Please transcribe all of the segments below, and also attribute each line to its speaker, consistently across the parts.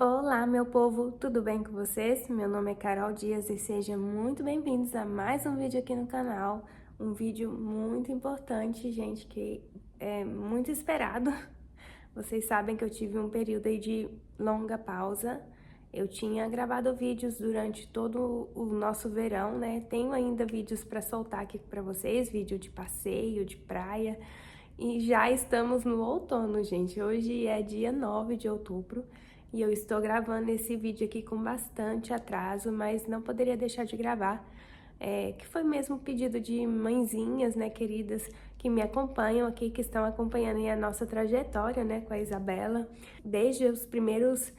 Speaker 1: Olá, meu povo, tudo bem com vocês? Meu nome é Carol Dias e sejam muito bem-vindos a mais um vídeo aqui no canal. Um vídeo muito importante, gente, que é muito esperado. Vocês sabem que eu tive um período aí de longa pausa. Eu tinha gravado vídeos durante todo o nosso verão, né? Tenho ainda vídeos para soltar aqui para vocês, vídeo de passeio, de praia. E já estamos no outono, gente. Hoje é dia 9 de outubro. E eu estou gravando esse vídeo aqui com bastante atraso, mas não poderia deixar de gravar, que foi mesmo pedido de mãezinhas, né, queridas, que me acompanham aqui, que estão acompanhando aí a nossa trajetória, né, com a Isabela, desde os primeiros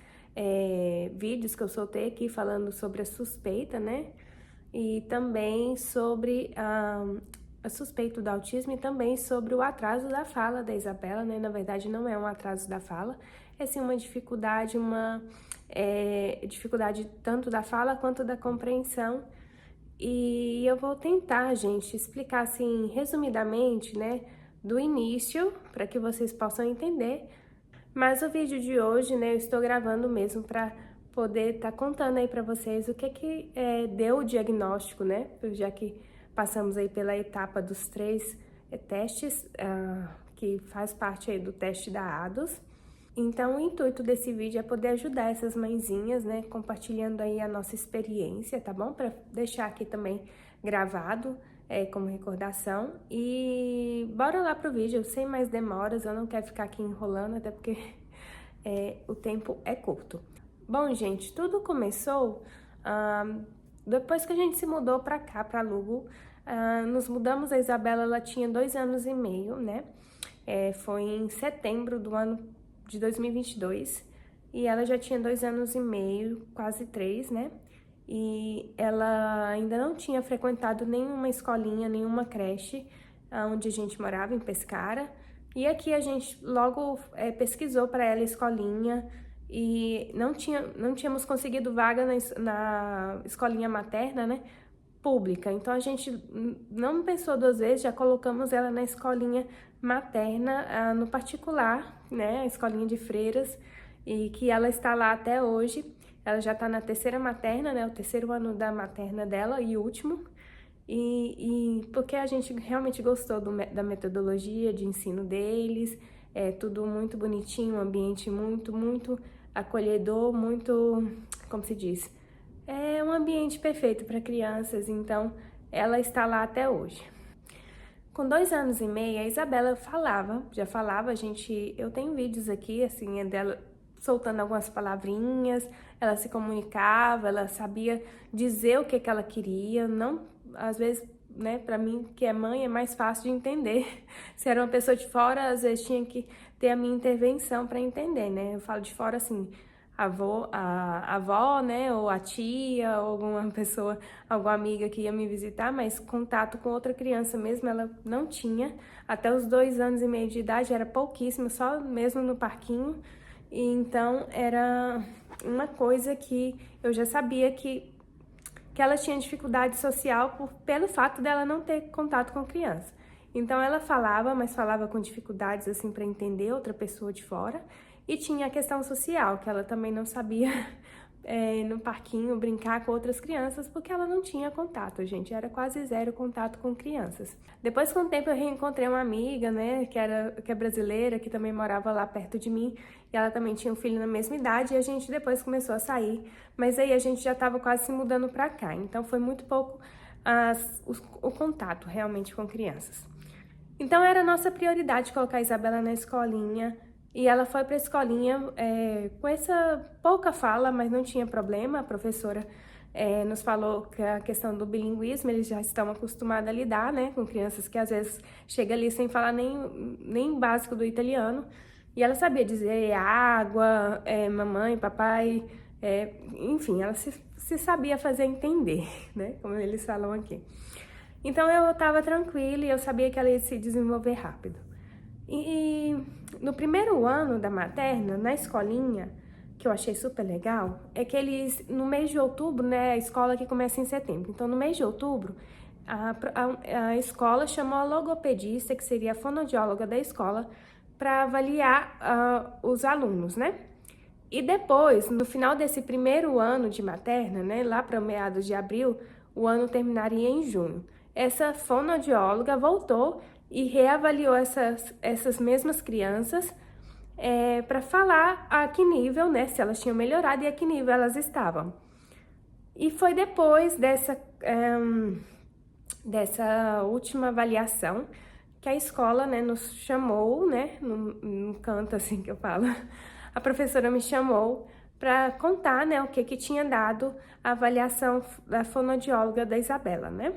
Speaker 1: vídeos que eu soltei aqui falando sobre a suspeita, né, e também sobre a suspeita do autismo e também sobre o atraso da fala da Isabela, né? Na verdade, não é um atraso da fala, é sim uma dificuldade, dificuldade tanto da fala quanto da compreensão. E eu vou tentar, gente, explicar assim, resumidamente, né, do início, para que vocês possam entender. Mas o vídeo de hoje, né, eu estou gravando mesmo para poder estar contando aí para vocês o que deu o diagnóstico, né, já que passamos aí pela etapa dos 3 testes, que faz parte aí do teste da ADOS. Então, o intuito desse vídeo é poder ajudar essas mãezinhas, né, compartilhando aí a nossa experiência, tá bom? Para deixar aqui também gravado, como recordação. E bora lá pro vídeo, sem mais demoras, eu não quero ficar aqui enrolando, até porque o tempo é curto. Bom, gente, tudo começou depois que a gente se mudou pra cá, pra Lugo. Nos mudamos, a Isabela, ela tinha 2 anos e meio, né? Foi em setembro do ano de 2022 e ela já tinha 2 anos e meio, quase 3, né? E ela ainda não tinha frequentado nenhuma escolinha, nenhuma creche onde a gente morava, em Pescara. E aqui a gente logo pesquisou para ela escolinha e não tínhamos conseguido vaga na escolinha materna, né? Pública. Então a gente não pensou 2 vezes, já colocamos ela na escolinha materna, no particular, né, a escolinha de freiras, e que ela está lá até hoje. Ela já está na 3ª materna, né, o 3º ano da materna dela e último. E porque a gente realmente gostou da metodologia de ensino deles, tudo muito bonitinho, um ambiente muito acolhedor, muito, como se diz? É um ambiente perfeito para crianças, então ela está lá até hoje. Com 2 anos e meio, a Isabela já falava, eu tenho vídeos aqui, assim, dela soltando algumas palavrinhas, ela se comunicava, ela sabia dizer o que ela queria, não, às vezes, né, para mim, que é mãe, é mais fácil de entender. Se era uma pessoa de fora, às vezes tinha que ter a minha intervenção para entender, né, eu falo de fora assim, a avó, né, ou a tia, ou alguma pessoa, alguma amiga que ia me visitar, mas contato com outra criança mesmo ela não tinha. Até os 2 anos e meio de idade era pouquíssimo, só mesmo no parquinho. E então era uma coisa que eu já sabia que ela tinha dificuldade social pelo fato dela não ter contato com criança. Então ela falava, mas falava com dificuldades assim para entender outra pessoa de fora. E tinha a questão social, que ela também não sabia no parquinho brincar com outras crianças, porque ela não tinha contato, gente, era quase 0 contato com crianças. Depois, com o tempo, eu reencontrei uma amiga, né, que é brasileira, que também morava lá perto de mim, e ela também tinha um filho na mesma idade, e a gente depois começou a sair, mas aí a gente já estava quase se mudando para cá, então foi muito pouco o contato realmente com crianças. Então era a nossa prioridade colocar a Isabela na escolinha, e ela foi para a escolinha com essa pouca fala, mas não tinha problema. A professora nos falou que a questão do bilinguismo, eles já estão acostumados a lidar, né, com crianças que às vezes chegam ali sem falar nem básico do italiano. E ela sabia dizer água, mamãe, papai, enfim, ela se sabia fazer entender, né, como eles falam aqui. Então eu estava tranquila e eu sabia que ela ia se desenvolver rápido. E no primeiro ano da materna, na escolinha, que eu achei super legal, é que eles, no mês de outubro, né, a escola que começa em setembro, então no mês de outubro, a escola chamou a logopedista, que seria a fonoaudióloga da escola, para avaliar os alunos, né? E depois, no final desse primeiro ano de materna, né, lá para meados de abril, o ano terminaria em junho. Essa fonoaudióloga voltou e reavaliou essas mesmas crianças para falar a que nível, né, se elas tinham melhorado e a que nível elas estavam. E foi depois dessa última avaliação que a escola, né, nos chamou, né, num canto assim que eu falo, a professora me chamou para contar, né, o que tinha dado a avaliação da fonoaudióloga da Isabela, né?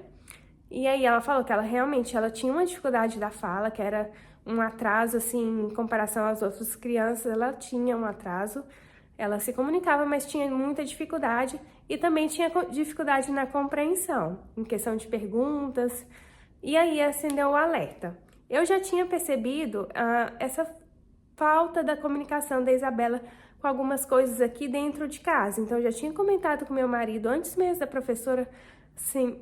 Speaker 1: E aí ela falou que ela realmente tinha uma dificuldade da fala, que era um atraso, assim, em comparação às outras crianças, ela tinha um atraso. Ela se comunicava, mas tinha muita dificuldade e também tinha dificuldade na compreensão, em questão de perguntas. E aí acendeu o alerta. Eu já tinha percebido essa falta da comunicação da Isabela com algumas coisas aqui dentro de casa. Então, eu já tinha comentado com meu marido, antes mesmo da professora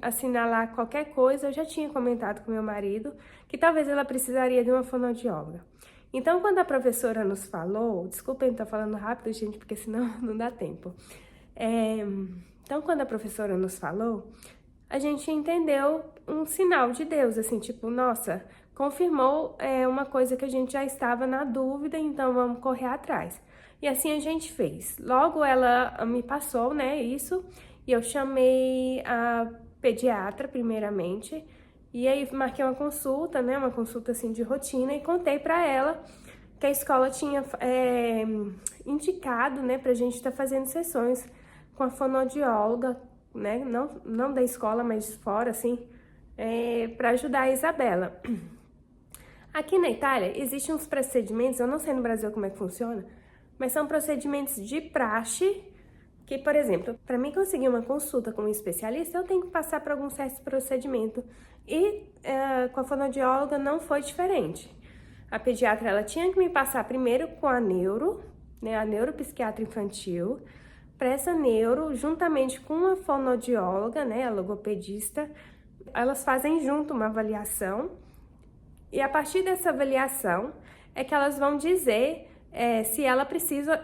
Speaker 1: assinalar qualquer coisa, eu já tinha comentado com meu marido que talvez ela precisaria de uma fonoaudióloga. Então, quando a professora nos falou, desculpem, estou falando rápido, gente, porque senão não dá tempo. Então, quando a professora nos falou, a gente entendeu um sinal de Deus, assim, tipo, nossa, confirmou uma coisa que a gente já estava na dúvida, então vamos correr atrás. E assim a gente fez. Logo ela me passou, né, isso, e eu chamei a pediatra primeiramente, e aí marquei uma consulta, né, uma consulta assim de rotina, e contei para ela que a escola tinha indicado, né, pra gente estar fazendo sessões com a fonoaudióloga, né, não da escola, mas fora, assim, para ajudar a Isabela. Aqui na Itália, existem uns procedimentos, eu não sei no Brasil como é que funciona, mas são procedimentos de praxe, que, por exemplo, para mim conseguir uma consulta com um especialista, eu tenho que passar por algum certo procedimento. E com a fonoaudióloga não foi diferente. A pediatra, ela tinha que me passar primeiro com a neuro, né, a neuropsiquiatra infantil, para essa neuro, juntamente com a fonoaudióloga, né, a logopedista, elas fazem junto uma avaliação, e a partir dessa avaliação é que elas vão dizer se ela precisa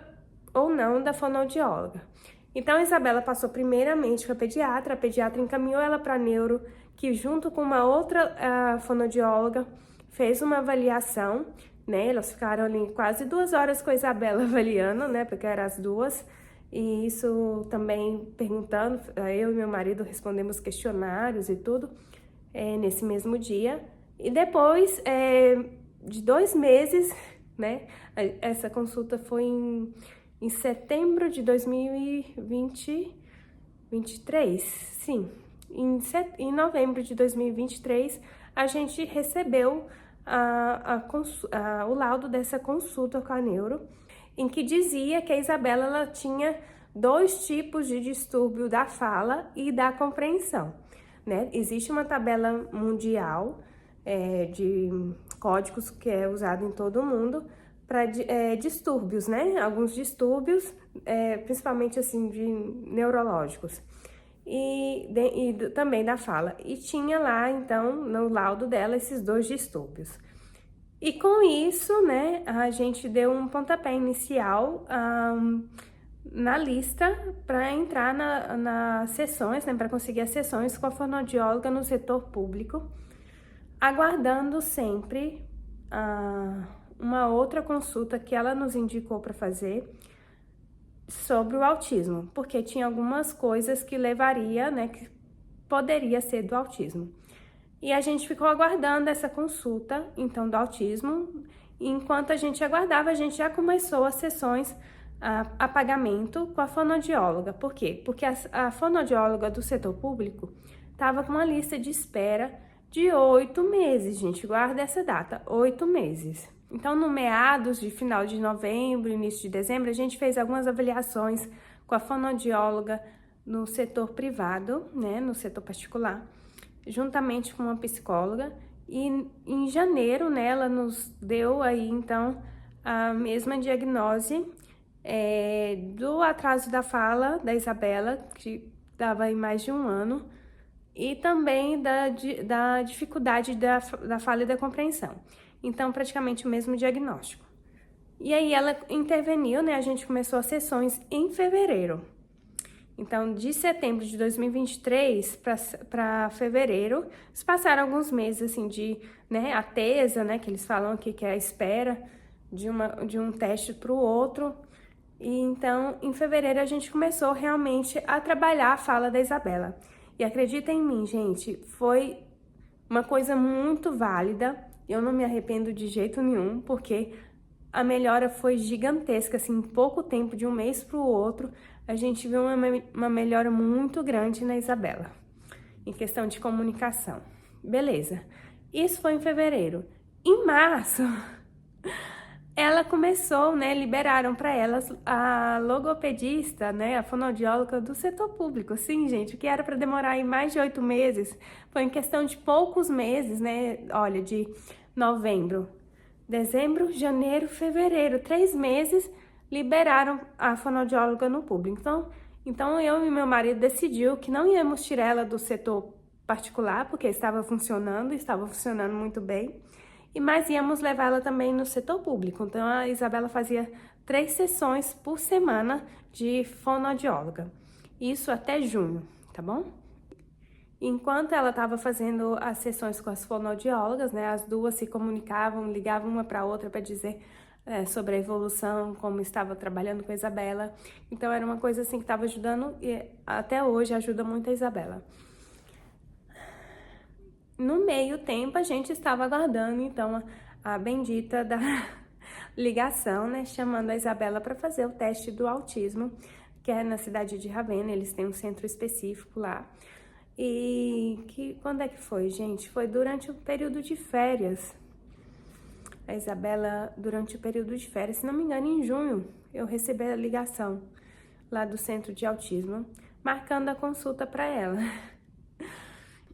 Speaker 1: ou não da fonoaudióloga. Então, a Isabela passou primeiramente com a pediatra encaminhou ela para a neuro, que junto com uma outra fonoaudióloga fez uma avaliação, né? Elas ficaram ali quase 2 horas com a Isabela avaliando, né? Porque eram as duas. E isso também perguntando, eu e meu marido respondemos questionários e tudo nesse mesmo dia. E depois de 2 meses, né? Essa consulta foi em setembro de 2023, sim. Em novembro de 2023, a gente recebeu o laudo dessa consulta com a neuro, em que dizia que a Isabela ela tinha 2 tipos de distúrbio da fala e da compreensão, né? Existe uma tabela mundial de códigos que é usado em todo o mundo para distúrbios, né? Alguns distúrbios, principalmente assim de neurológicos e também da fala. E tinha lá, então, no laudo dela, esses 2 distúrbios. E com isso, né, a gente deu um pontapé inicial na lista para entrar nas sessões, né, para conseguir as sessões com a fonoaudióloga no setor público, aguardando sempre uma outra consulta que ela nos indicou para fazer sobre o autismo, porque tinha algumas coisas que levaria, né, que poderia ser do autismo. E a gente ficou aguardando essa consulta, então, do autismo. E enquanto a gente aguardava, a gente já começou as sessões a pagamento com a fonoaudióloga. Por quê? Porque a fonoaudióloga do setor público estava com uma lista de espera de 8 meses, gente. Guarda essa data, 8 meses. Então, no meados de final de novembro, início de dezembro, a gente fez algumas avaliações com a fonoaudióloga no setor privado, né, no setor particular, juntamente com uma psicóloga, e em janeiro, né, ela nos deu aí, então, a mesma diagnose do atraso da fala da Isabela, que estava aí mais de 1 ano, e também da dificuldade da fala e da compreensão. Então, praticamente o mesmo diagnóstico. E aí ela interveniu, né? A gente começou as sessões em fevereiro. Então, de setembro de 2023 para fevereiro, se passaram alguns meses, assim, de, né, atesa, né, que eles falam aqui que é a espera de um teste para o outro. E então, em fevereiro, a gente começou realmente a trabalhar a fala da Isabela. E acredita em mim, gente, foi uma coisa muito válida. Eu não me arrependo de jeito nenhum, porque a melhora foi gigantesca, assim, em pouco tempo, de um mês para o outro, a gente viu uma melhora muito grande na Isabela, em questão de comunicação. Beleza, isso foi em fevereiro. Em março, ela começou, né, liberaram para ela a logopedista, né, a fonoaudióloga do setor público. Sim, gente, o que era para demorar em mais de 8 meses, foi em questão de poucos meses, né, olha, de novembro, dezembro, janeiro, fevereiro, 3 meses, liberaram a fonoaudióloga no público. Então eu e meu marido decidiu que não íamos tirar ela do setor particular, porque estava funcionando muito bem, mas íamos levá-la também no setor público. Então a Isabela fazia 3 sessões por semana de fonoaudióloga, isso até junho, tá bom? Enquanto ela estava fazendo as sessões com as fonoaudiólogas, né, as duas se comunicavam, ligavam uma para a outra para dizer sobre a evolução, como estava trabalhando com a Isabela. Então era uma coisa assim que estava ajudando e até hoje ajuda muito a Isabela. No meio tempo a gente estava aguardando então a bendita da ligação, né, chamando a Isabela para fazer o teste do autismo, que é na cidade de Ravenna, eles têm um centro específico lá. E quando é que foi, gente? Foi durante o período de férias. A Isabela, durante o período de férias, se não me engano, em junho, eu recebi a ligação lá do centro de autismo, marcando a consulta para ela.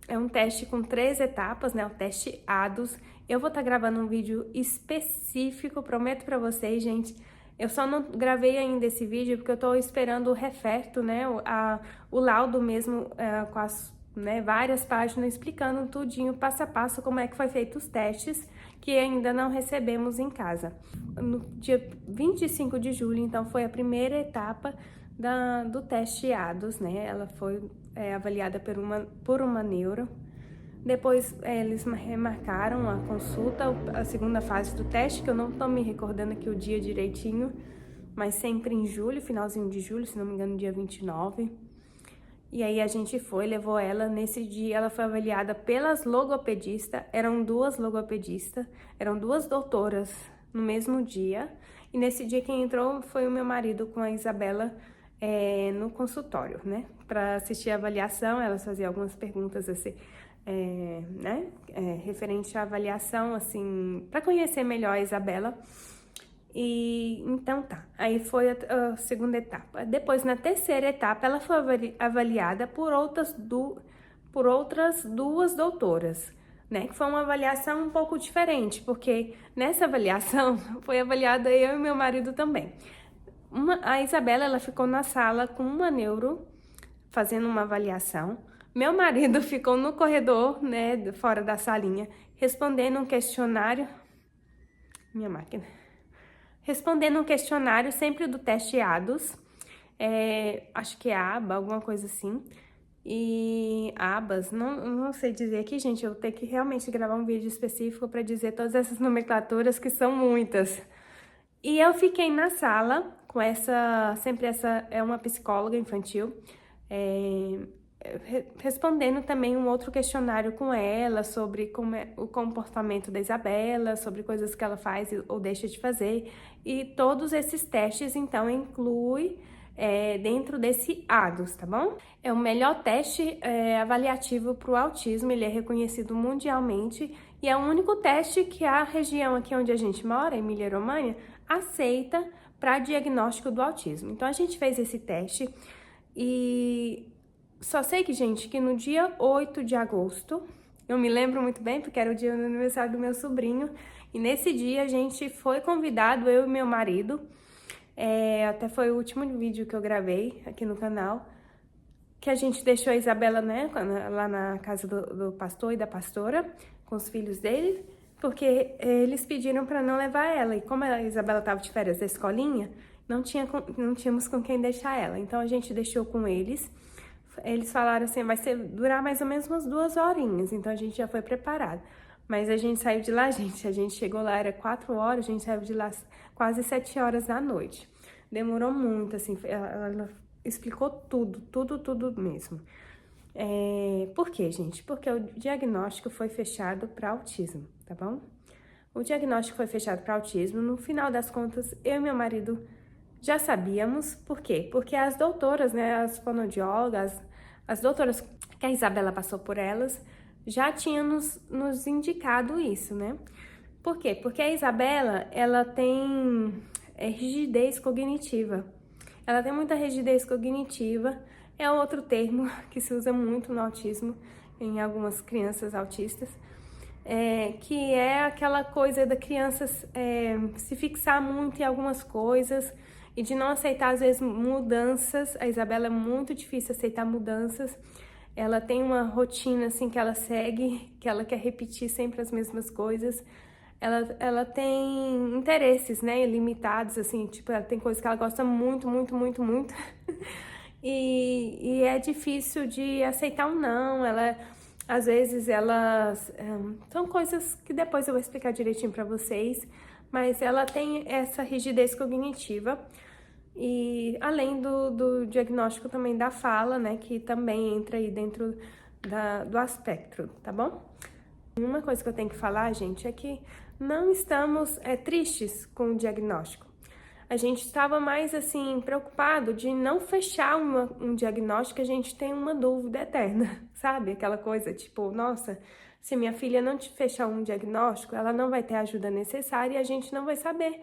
Speaker 1: É um teste com 3 etapas, né? O teste ADOS. Eu vou estar gravando um vídeo específico, prometo para vocês, gente. Eu só não gravei ainda esse vídeo porque eu tô esperando o referto, né? O laudo mesmo, com as, né, várias páginas explicando tudinho, passo a passo, como é que foi feito os testes, que ainda não recebemos em casa. No dia 25 de julho, então, foi a primeira etapa do teste ADOS, né? Ela foi avaliada por uma neuro. Depois eles remarcaram a consulta, a segunda fase do teste, que eu não tô me recordando aqui o dia direitinho, mas sempre em julho, finalzinho de julho, se não me engano, dia 29. E aí a gente levou ela, nesse dia ela foi avaliada pelas logopedistas, eram 2 logopedistas, eram 2 doutoras no mesmo dia. E nesse dia quem entrou foi o meu marido com a Isabela no consultório, né? Para assistir a avaliação, elas faziam algumas perguntas assim, né? Referente à avaliação, assim, para conhecer melhor a Isabela. E então tá, aí foi a segunda etapa. Depois, na terceira etapa, ela foi avaliada por outras 2 doutoras, né? Que foi uma avaliação um pouco diferente, porque nessa avaliação foi avaliada eu e meu marido também. A Isabela, ela ficou na sala com uma neuro, fazendo uma avaliação. Meu marido ficou no corredor, né, fora da salinha, respondendo um questionário. Minha máquina. Respondendo um questionário sempre do teste ADOS. Acho que é ABA, alguma coisa assim. E ABAS, não sei dizer aqui, gente, eu vou ter que realmente gravar um vídeo específico para dizer todas essas nomenclaturas, que são muitas. E eu fiquei na sala com sempre essa é uma psicóloga infantil, respondendo também um outro questionário com ela sobre como é o comportamento da Isabela, sobre coisas que ela faz ou deixa de fazer. E todos esses testes, então, inclui dentro desse ADOS, tá bom? É o melhor teste avaliativo para o autismo, ele é reconhecido mundialmente e é o único teste que a região aqui onde a gente mora, Emília-Romagna, aceita para diagnóstico do autismo. Então, a gente fez esse teste e só sei que, gente, que no dia 8 de agosto, eu me lembro muito bem, porque era o dia do aniversário do meu sobrinho, e nesse dia a gente foi convidado, eu e meu marido, até foi o último vídeo que eu gravei aqui no canal, que a gente deixou a Isabela, né, lá na casa do pastor e da pastora, com os filhos dele, porque eles pediram para não levar ela. E como a Isabela estava de férias da escolinha, não tínhamos com quem deixar ela. Então a gente deixou com eles. Eles falaram assim, vai durar mais ou menos umas 2 horinhas. Então a gente já foi preparado. Mas a gente saiu de lá, gente. A gente chegou lá, era 4 horas, a gente saiu de lá quase 7 horas da noite. Demorou muito, assim. Ela explicou tudo mesmo. Por quê, gente? Porque o diagnóstico foi fechado para autismo, tá bom? O diagnóstico foi fechado para autismo. No final das contas, eu e meu marido já sabíamos. Por quê? Porque as doutoras, né, as fonoaudiólogas, as doutoras que a Isabela passou por elas, já tinham nos indicado isso, né? Por quê? Porque a Isabela, ela tem rigidez cognitiva. Ela tem muita rigidez cognitiva, é outro termo que se usa muito no autismo, em algumas crianças autistas, que é aquela coisa da criança se fixar muito em algumas coisas e de não aceitar, às vezes, mudanças. A Isabela é muito difícil aceitar mudanças. Ela tem uma rotina, assim, que ela segue, que ela quer repetir sempre as mesmas coisas. Ela tem interesses, né, ilimitados, assim, tipo, ela tem coisas que ela gosta muito. E é difícil de aceitar um não. Às vezes, são coisas que depois eu vou explicar direitinho pra vocês, mas ela tem essa rigidez cognitiva. E além do diagnóstico também da fala, né, que também entra aí dentro do aspecto, tá bom? Uma coisa que eu tenho que falar, gente, é que não estamos tristes com o diagnóstico. A gente estava mais, assim, preocupado de não fechar um diagnóstico, a gente tem uma dúvida eterna, sabe? Aquela coisa, tipo, nossa, se minha filha não te fechar um diagnóstico, ela não vai ter a ajuda necessária e a gente não vai saber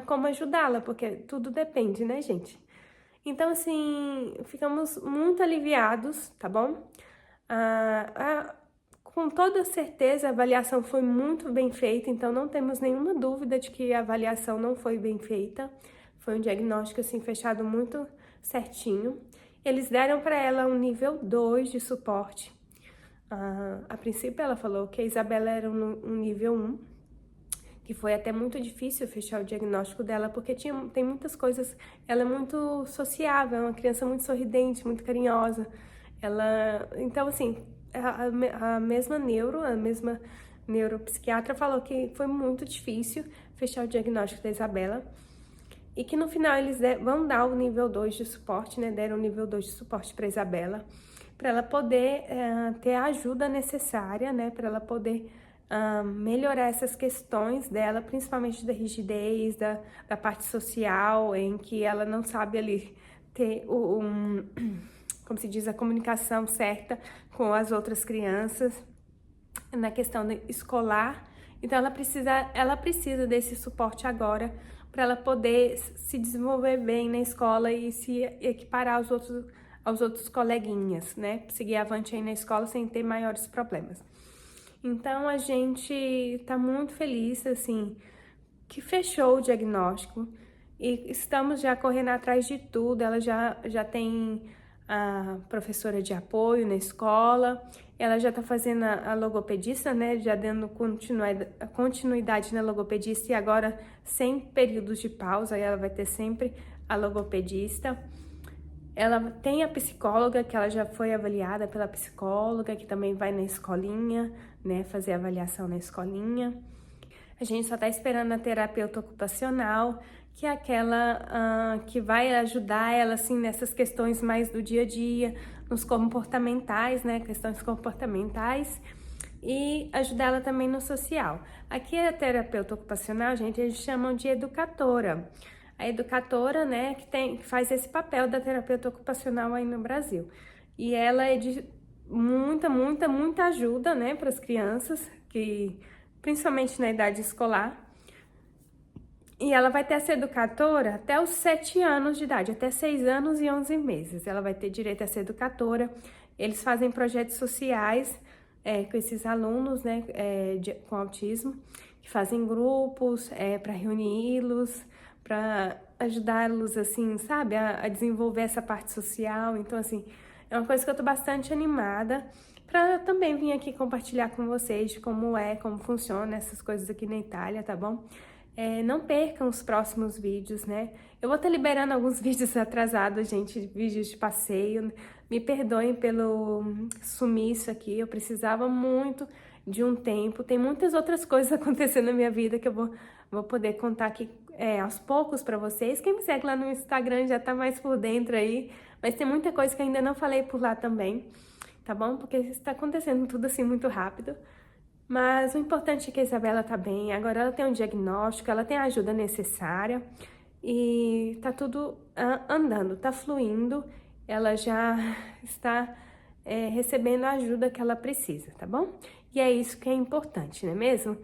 Speaker 1: como ajudá-la, porque tudo depende, né, gente? Então, assim, ficamos muito aliviados, tá bom? Com toda certeza, a avaliação foi muito bem feita, então não temos nenhuma dúvida de que a avaliação não foi bem feita. Foi um diagnóstico, assim, fechado muito certinho. Eles deram para ela um nível 2 de suporte. A princípio, ela falou que a Isabela era um nível 1, que foi até muito difícil fechar o diagnóstico dela, porque tem muitas coisas. Ela é muito sociável, é uma criança muito sorridente, muito carinhosa. Então, assim, a mesma neuropsiquiatra falou que foi muito difícil fechar o diagnóstico da Isabela e que no final eles vão dar o nível 2 de suporte, né? Deram o nível 2 de suporte para Isabela, para ela poder ter a ajuda necessária, né? Para ela poder melhorar essas questões dela, principalmente da rigidez, da parte social, em que ela não sabe ali ter como se diz, a comunicação certa com as outras crianças, na questão escolar. Então, ela precisa desse suporte agora para ela poder se desenvolver bem na escola e se equiparar aos outros coleguinhas, né? Seguir avante aí na escola sem ter maiores problemas. Então, a gente tá muito feliz, assim, que fechou o diagnóstico e estamos já correndo atrás de tudo. Ela já tem a professora de apoio na escola, ela já tá fazendo a logopedista, né, já dando continuidade na logopedista e agora sem períodos de pausa, aí ela vai ter sempre a logopedista. Ela tem a psicóloga, que ela já foi avaliada pela psicóloga, que também vai na escolinha, né, fazer avaliação na escolinha. A gente só tá esperando a terapeuta ocupacional, que é aquela que vai ajudar ela, assim, nessas questões mais do dia a dia, nos comportamentais, né, questões comportamentais, e ajudar ela também no social. Aqui a terapeuta ocupacional, gente, eles chamam de educadora. A educadora, né, que faz esse papel da terapeuta ocupacional aí no Brasil. E ela é de muita ajuda, né, para as crianças, principalmente na idade escolar. E ela vai ter essa educadora até os 7 anos de idade, até 6 anos e 11 meses. Ela vai ter direito a ser educadora. Eles fazem projetos sociais com esses alunos, né, com autismo, que fazem grupos para reuni-los, para ajudá-los, assim, sabe, a desenvolver essa parte social. Então, assim, É uma coisa que eu tô bastante animada pra também vir aqui compartilhar com vocês de como funciona essas coisas aqui na Itália, tá bom? Não percam os próximos vídeos, né? Eu vou estar liberando alguns vídeos atrasados, gente, vídeos de passeio. Me perdoem pelo sumiço aqui, eu precisava muito de um tempo. Tem muitas outras coisas acontecendo na minha vida que eu vou poder contar aqui aos poucos pra vocês. Quem me segue lá no Instagram já tá mais por dentro aí, mas tem muita coisa que eu ainda não falei por lá também, tá bom? Porque está acontecendo tudo assim muito rápido. Mas o importante é que a Isabela tá bem, agora ela tem um diagnóstico, ela tem a ajuda necessária e tá tudo andando, tá fluindo, ela já está recebendo a ajuda que ela precisa, tá bom? E é isso que é importante, não é mesmo?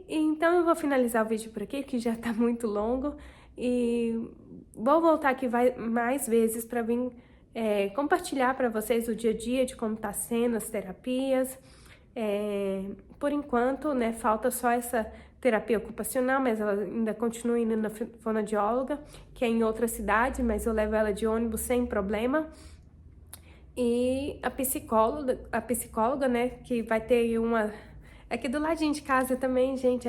Speaker 1: Então eu vou finalizar o vídeo por aqui, que já tá muito longo, e vou voltar aqui mais vezes para vir compartilhar para vocês o dia a dia de como tá sendo as terapias. Por enquanto, né, falta só essa terapia ocupacional, mas ela ainda continua indo na fonoaudióloga, que é em outra cidade, mas eu levo ela de ônibus sem problema. E a psicóloga, né, que vai ter uma aqui do ladinho de casa também, gente,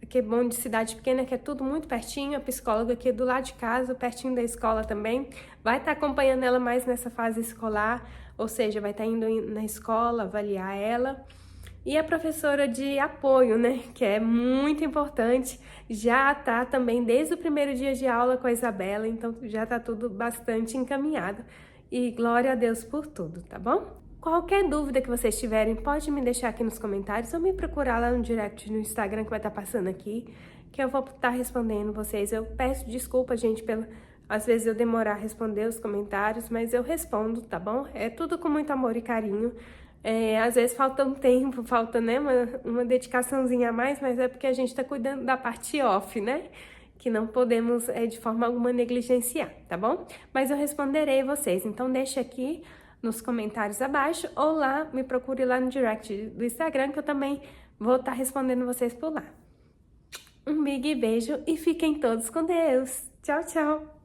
Speaker 1: aqui é bom de cidade pequena, que é tudo muito pertinho, a psicóloga aqui do lado de casa, pertinho da escola também, vai estar acompanhando ela mais nessa fase escolar, ou seja, vai estar indo na escola, avaliar ela. E a professora de apoio, né, que é muito importante, já tá também desde o primeiro dia de aula com a Isabela, então já tá tudo bastante encaminhado. E glória a Deus por tudo, tá bom? Qualquer dúvida que vocês tiverem, pode me deixar aqui nos comentários ou me procurar lá no direct no Instagram que vai estar passando aqui, que eu vou estar respondendo vocês. Eu peço desculpa, gente, às vezes eu demorar a responder os comentários, mas eu respondo, tá bom? É tudo com muito amor e carinho. Às vezes falta um tempo, falta, né, uma dedicaçãozinha a mais, mas é porque a gente tá cuidando da parte off, né? Que não podemos, de forma alguma, negligenciar, tá bom? Mas eu responderei vocês, então deixa aqui nos comentários abaixo, ou lá, me procure lá no direct do Instagram, que eu também vou estar respondendo vocês por lá. Um big beijo e fiquem todos com Deus. Tchau, tchau!